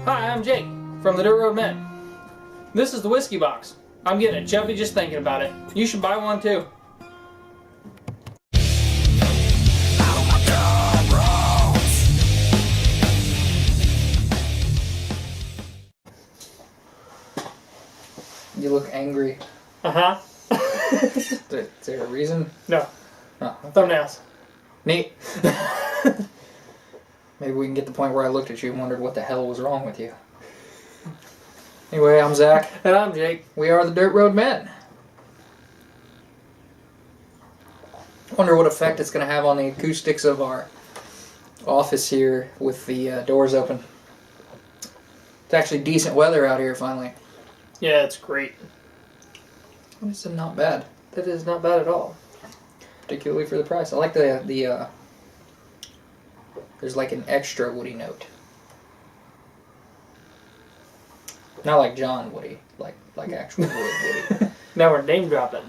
Hi, I'm Jake from the Dirt Road Men. This is the whiskey box. I'm getting chubby just thinking about it. You should buy one too. You look angry. Uh-huh. Is there a reason? No. Oh, Thumbnails. neat. Maybe we can get to the point where I looked at you and wondered what the hell was wrong with you. Anyway, I'm Zach. And I'm Jake. We are the Dirt Road Men. Wonder what effect it's going to have on the acoustics of our office here with the doors open. It's actually decent weather out here finally. Yeah, it's great. It's not bad. That is not bad at all. Particularly for the price. I like the there's like an extra woody note. Not like John Woody, like actual Woody. Now we're name dropping.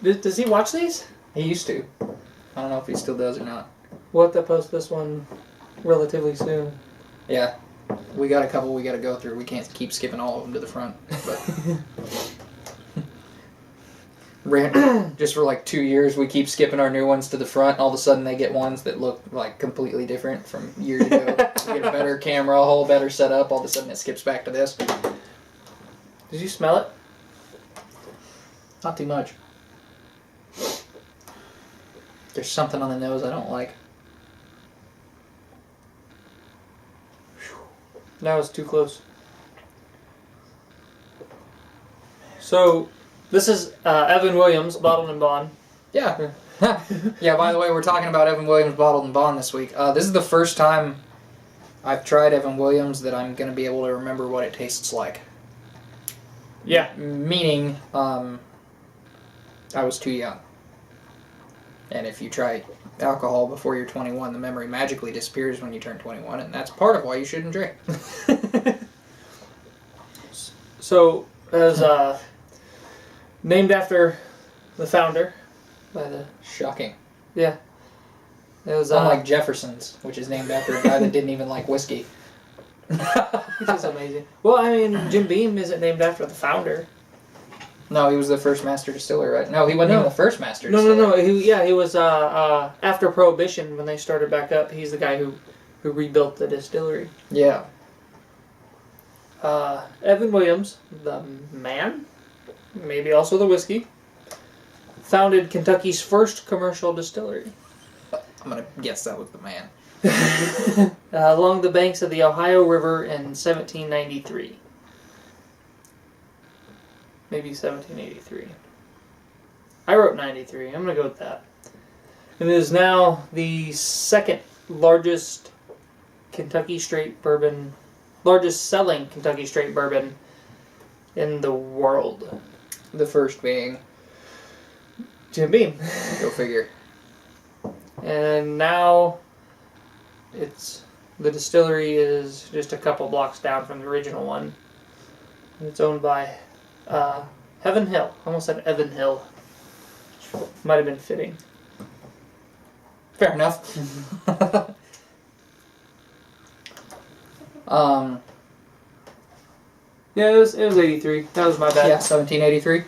Does he watch these? He used to. I don't know if he still does or not. We'll have to post this one relatively soon. Yeah. We got a couple we got to go through. We can't keep skipping all of them to the front. But just for like 2 years, we keep skipping our new ones to the front. All of a sudden, they get ones that look like completely different from years ago. We get a better camera, a whole better setup. All of a sudden, it skips back to this. Did you smell it? Not too much. There's something on the nose I don't like. That was too close. So, this is Evan Williams, Bottled and Bond. Yeah. Yeah, by the way, we're talking about Evan Williams Bottled and Bond this week. This is the first time I've tried Evan Williams that I'm going to be able to remember what it tastes like. Yeah. Meaning, I was too young. And if you try alcohol before you're 21, the memory magically disappears when you turn 21, and that's part of why you shouldn't drink. So, as named after the founder by the... Shocking. Yeah. It was Unlike Jefferson's, which is named after a guy that didn't even like whiskey. which is amazing. Well, I mean, Jim Beam isn't named after the founder. No, he was the first master distiller, right? No, he wasn't even the first master No. distiller. He was after Prohibition when they started back up. He's the guy who rebuilt the distillery. Yeah. Evan Williams, the man, maybe also the whiskey, founded Kentucky's first commercial distillery. I'm going to guess that was the man. Along the banks of the Ohio River in 1793. Maybe 1783. I wrote 93. I'm going to go with that. It is now the second largest Kentucky straight bourbon, largest selling Kentucky straight bourbon in the world. The first being... Jim Beam. Go figure. And now the distillery is just a couple blocks down from the original one. It's owned by Heaven Hill. I almost said Evan Hill. Might have been fitting. Fair enough. Yeah, it was 83. That was my bad. Yeah, 1783.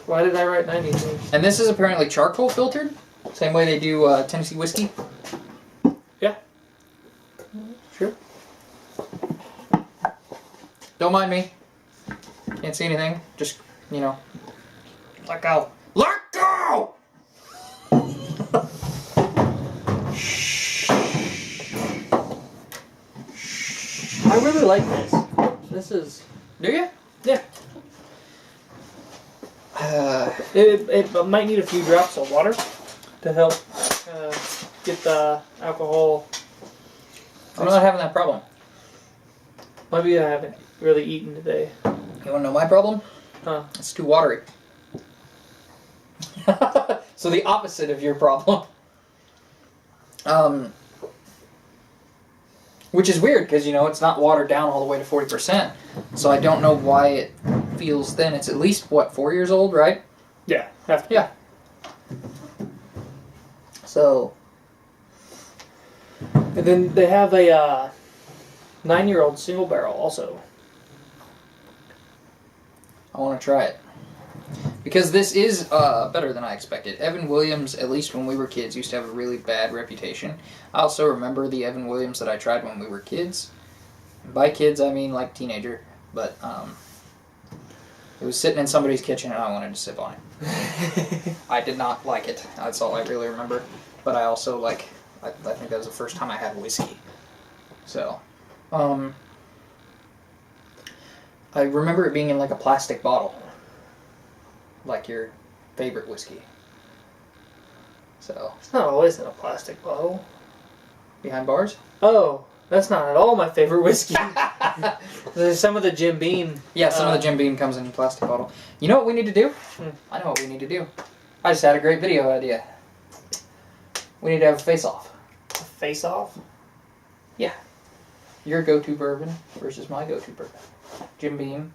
Why did I write 93? And this is apparently charcoal filtered? Same way they do Tennessee whiskey? Yeah. Sure. Don't mind me. Can't see anything. Just, let go. Let go! I really like this. This is... Do you? Yeah. It might need a few drops of water to help get the alcohol. I'm not having that problem. Maybe I haven't really eaten today. You want to know my problem? Huh. It's too watery. So the opposite of your problem. Which is weird because, it's not watered down all the way to 40%. So I don't know why it feels thin. It's at least, 4 years old, right? Yeah. Have to. Yeah. So And then they have a 9-year-old single barrel also. I want to try it. Because this is better than I expected. Evan Williams, at least when we were kids, used to have a really bad reputation. I also remember the Evan Williams that I tried when we were kids. By kids, I mean like teenager. But it was sitting in somebody's kitchen and I wanted to sip on it. I did not like it. That's all I really remember. But I also I think that was the first time I had whiskey. So, I remember it being in like a plastic bottle. Like your favorite whiskey. So. It's not always in a plastic bottle. Behind bars? Oh, that's not at all my favorite whiskey. There's some of the Jim Beam. Yeah, some of the Jim Beam comes in a plastic bottle. You know what we need to do? I know what we need to do. I just had a great video idea. We need to have a face-off. A face-off? Yeah. Your go-to bourbon versus my go-to bourbon. Jim Beam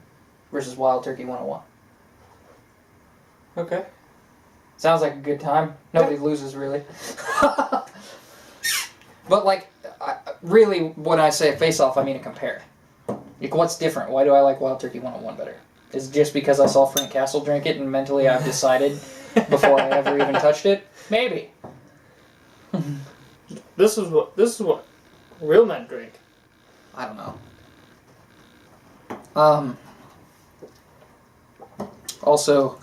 versus Wild Turkey 101. Okay. Sounds like a good time. Nobody loses, really. But, really, when I say face-off, I mean a compare. Like, what's different? Why do I like Wild Turkey 101 better? Is it just because I saw Frank Castle drink it and mentally I've decided before I ever even touched it? Maybe. This is what real men drink. I don't know. Also,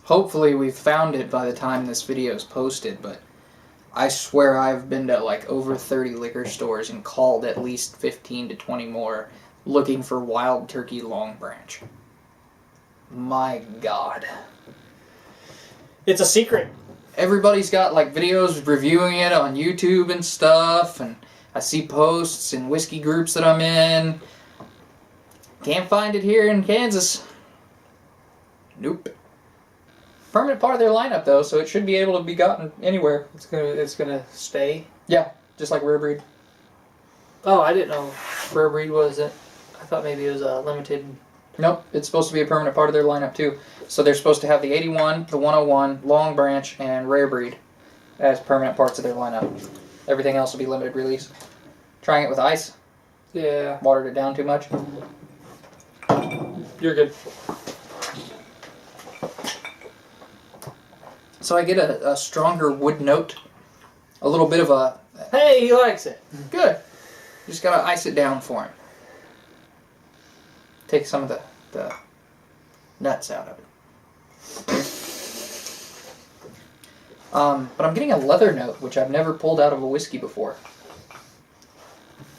hopefully we've found it by the time this video is posted, but I swear I've been to over 30 liquor stores and called at least 15 to 20 more looking for Wild Turkey Long Branch. My God. It's a secret. Everybody's got videos reviewing it on YouTube and stuff, and I see posts in whiskey groups that I'm in. Can't find it here in Kansas. Nope. Permanent part of their lineup though, so it should be able to be gotten anywhere. It's gonna stay. Yeah, just like Rare Breed. Oh, I didn't know Rare Breed was it. I thought maybe it was a limited. Nope, it's supposed to be a permanent part of their lineup too. So they're supposed to have the 81, the 101, Long Branch, and Rare Breed as permanent parts of their lineup. Everything else will be limited release. Trying it with ice. Yeah. Watered it down too much. You're good. So I get a stronger wood note. A little bit of a... Hey, he likes it. Good. Just gotta ice it down for him. Take some of the nuts out of it. But I'm getting a leather note, which I've never pulled out of a whiskey before.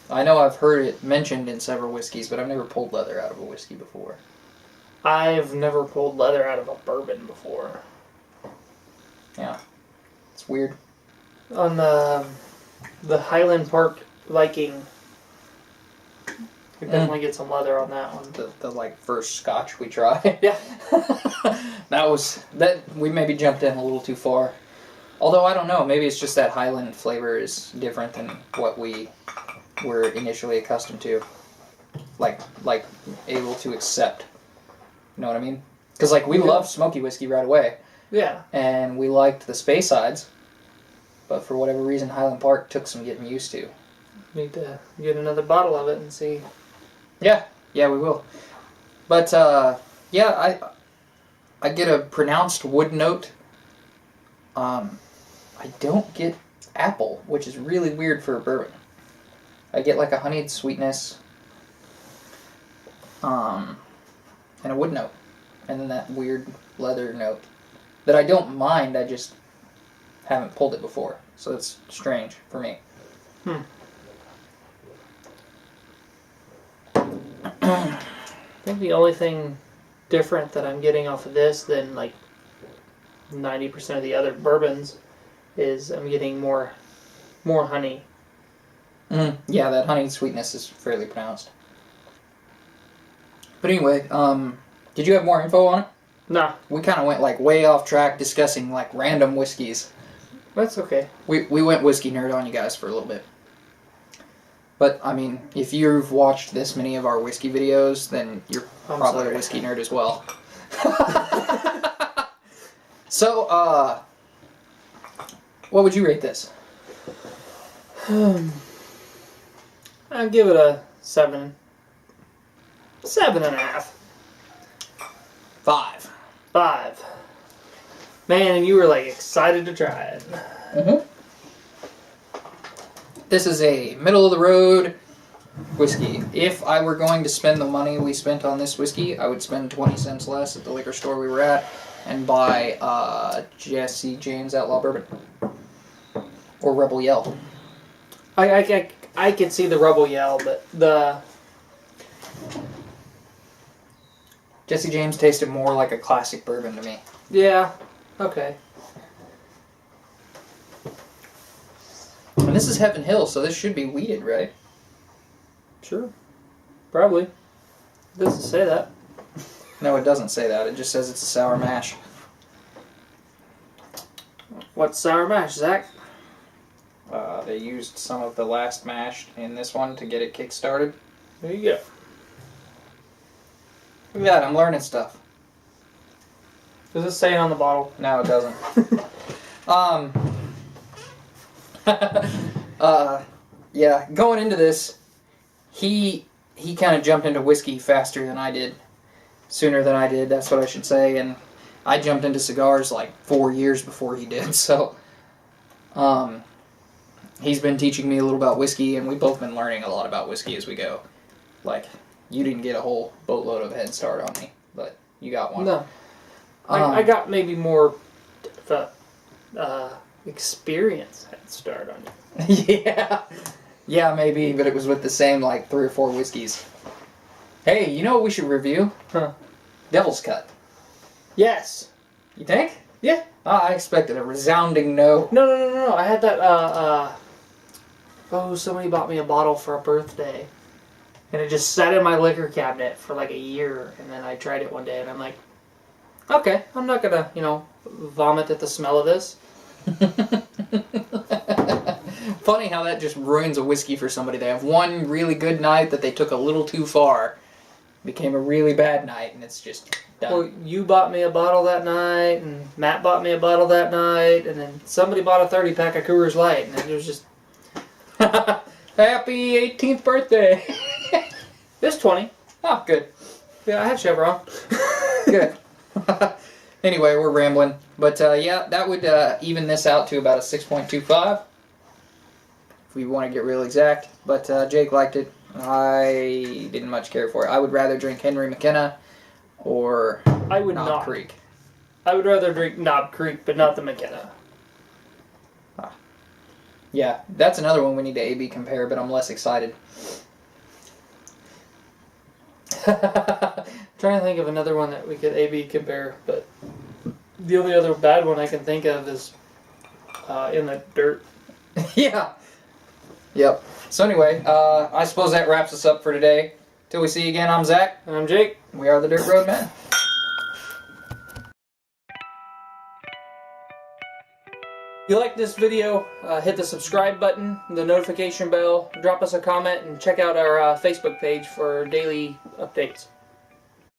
I know I've heard it mentioned in several whiskeys, but I've never pulled leather out of a whiskey before. I've never pulled leather out of a bourbon before. Yeah. It's weird. On the Highland Park Viking, we definitely get some leather on that one. The first scotch we tried. Yeah. that we maybe jumped in a little too far. Although I don't know, maybe it's just that Highland flavor is different than what we were initially accustomed to. Like able to accept. You know what I mean? Because we loved smoky whiskey right away. Yeah. And we liked the Spaysides. But for whatever reason, Highland Park took some getting used to. Need to get another bottle of it and see. Yeah, we will. But, yeah, I get a pronounced wood note. I don't get apple, which is really weird for a bourbon. I get a honeyed sweetness, and a wood note. And then that weird leather note that I don't mind, I just haven't pulled it before. So it's strange for me. I think the only thing different that I'm getting off of this than 90% of the other bourbons is I'm getting more honey. Yeah, that honey sweetness is fairly pronounced. But anyway, did you have more info on it? Nah. We kind of went way off track discussing random whiskeys. That's okay. We went whiskey nerd on you guys for a little bit. But, I mean, if you've watched this many of our whiskey videos, then you're probably a whiskey nerd as well. So, what would you rate this? I'd give it a 7. 7.5. 5. 5. Man, and you were like excited to try it. Mm-hmm. This is a middle of the road whiskey. If I were going to spend the money we spent on this whiskey, I would spend 20 cents less at the liquor store we were at and buy Jesse James Outlaw Bourbon. Or Rebel Yell. I could see the Rebel Yell, but the Jesse James tasted more like a classic bourbon to me. yeah, okay. And this is Heaven Hill, so this should be wheated, right? Sure. Probably. It doesn't say that. No, it doesn't say that. It just says it's a sour mash. What's sour mash, Zach? They used some of the last mash in this one to get it kick-started. There you go. Look at that, I'm learning stuff. Does it say it on the bottle? No, it doesn't. Yeah, going into this, he kind of jumped into whiskey faster than I did. Sooner than I did, that's what I should say. And I jumped into cigars like 4 years before he did, so... he's been teaching me a little about whiskey, and we've both been learning a lot about whiskey as we go. Like, you didn't get a whole boatload of head start on me, but you got one. No. I got maybe more experience head start on you. Yeah. Yeah, maybe, but it was with the same, like, 3 or 4 whiskeys. Hey, you know what we should review? Huh. Devil's Cut. Yes. You think? Yeah. I expected a resounding no. No. I had that, somebody bought me a bottle for a birthday. And it just sat in my liquor cabinet for like a year. And then I tried it one day and I'm like, okay, I'm not gonna, vomit at the smell of this. Funny how that just ruins a whiskey for somebody. They have one really good night that they took a little too far. Became a really bad night and it's just done. Well, you bought me a bottle that night, and Matt bought me a bottle that night, and then somebody bought a 30-pack of Coors Light, and it was just... Happy 18th birthday! This 20. Oh, good. Yeah, I had Chevron. Good. Anyway, we're rambling. But yeah, that would even this out to about a 6.25. If we want to get real exact. But Jake liked it. I didn't much care for it. I would rather drink Henry McKenna or I would Knob not. Creek. I would rather drink Knob Creek, but not the McKenna. Yeah, that's another one we need to A-B compare, but I'm less excited. Trying to think of another one that we could A-B compare, but the only other bad one I can think of is In the Dirt. Yeah. Yep. So anyway, I suppose that wraps us up for today. Till we see you again, I'm Zach. And I'm Jake. We are the Dirt Road Men. If you like this video, hit the subscribe button, the notification bell, drop us a comment, and check out our Facebook page for daily updates.